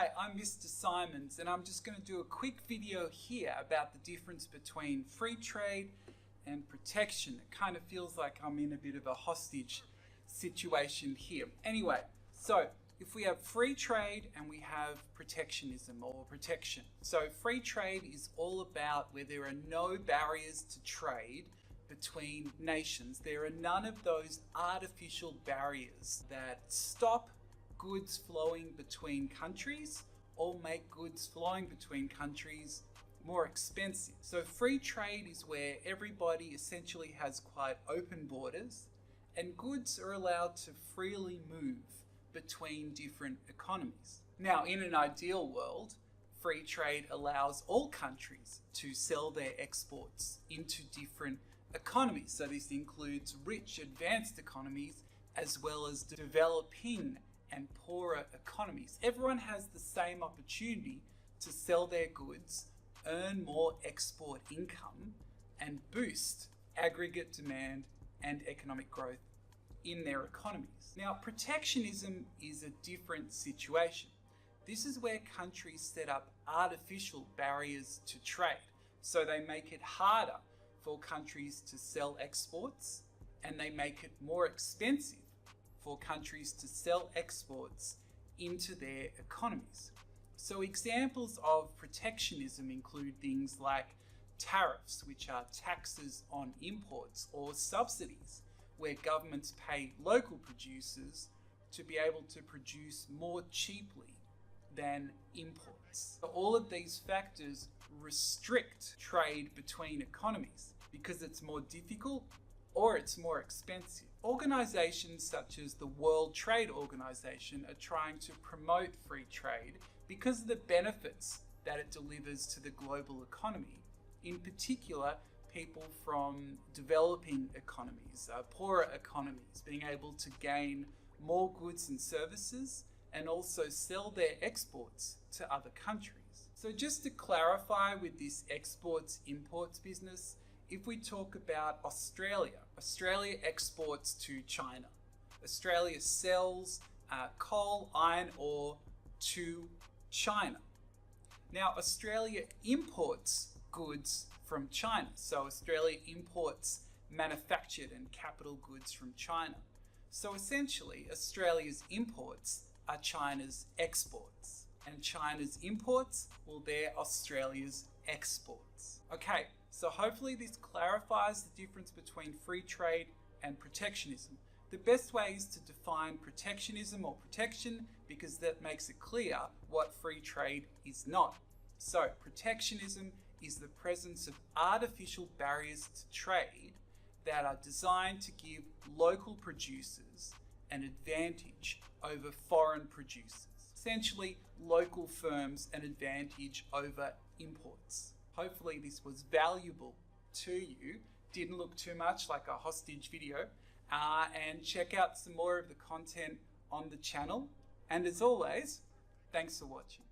Hi, I'm Mr. Simons, and I'm just going to do a quick video here about the difference between free trade and protection. It kind of feels like I'm in a bit of a hostage situation here. Anyway, so if we have free trade and we have protectionism or protection. So free trade is all about where there are no barriers to trade between nations. There are none of those artificial barriers that stop goods flowing between countries or make goods flowing between countries more expensive. So free trade is where everybody essentially has quite open borders and goods are allowed to freely move between different economies. Now, in an ideal world, free trade allows all countries to sell their exports into different economies. So this includes rich, advanced economies as well as developing and poorer economies. Everyone has the same opportunity to sell their goods, earn more export income, and boost aggregate demand and economic growth in their economies. Now, protectionism is a different situation. This is where countries set up artificial barriers to trade. So they make it harder for countries to sell exports, and they make it more expensive for countries to sell exports into their economies. So examples of protectionism include things like tariffs, which are taxes on imports, or subsidies, where governments pay local producers to be able to produce more cheaply than imports. So all of these factors restrict trade between economies because it's more difficult or it's more expensive. Organizations such as the World Trade Organization are trying to promote free trade because of the benefits that it delivers to the global economy. In particular, people from developing economies, poorer economies, being able to gain more goods and services and also sell their exports to other countries. So just to clarify with this exports-imports business, if we talk about Australia exports to China. Australia sells coal, iron ore to China. Now, Australia imports goods from China. So Australia imports manufactured and capital goods from China. So essentially, Australia's imports are China's exports. And China's imports, well, they're Australia's exports. Okay, so hopefully this clarifies the difference between free trade and protectionism. The best way is to define protectionism or protection because that makes it clear what free trade is not. So protectionism is the presence of artificial barriers to trade that are designed to give local producers an advantage over foreign producers. Essentially, local firms an advantage over imports. Hopefully this was valuable to you, didn't look too much like a hostage video, and check out some more of the content on the channel. And as always, thanks for watching.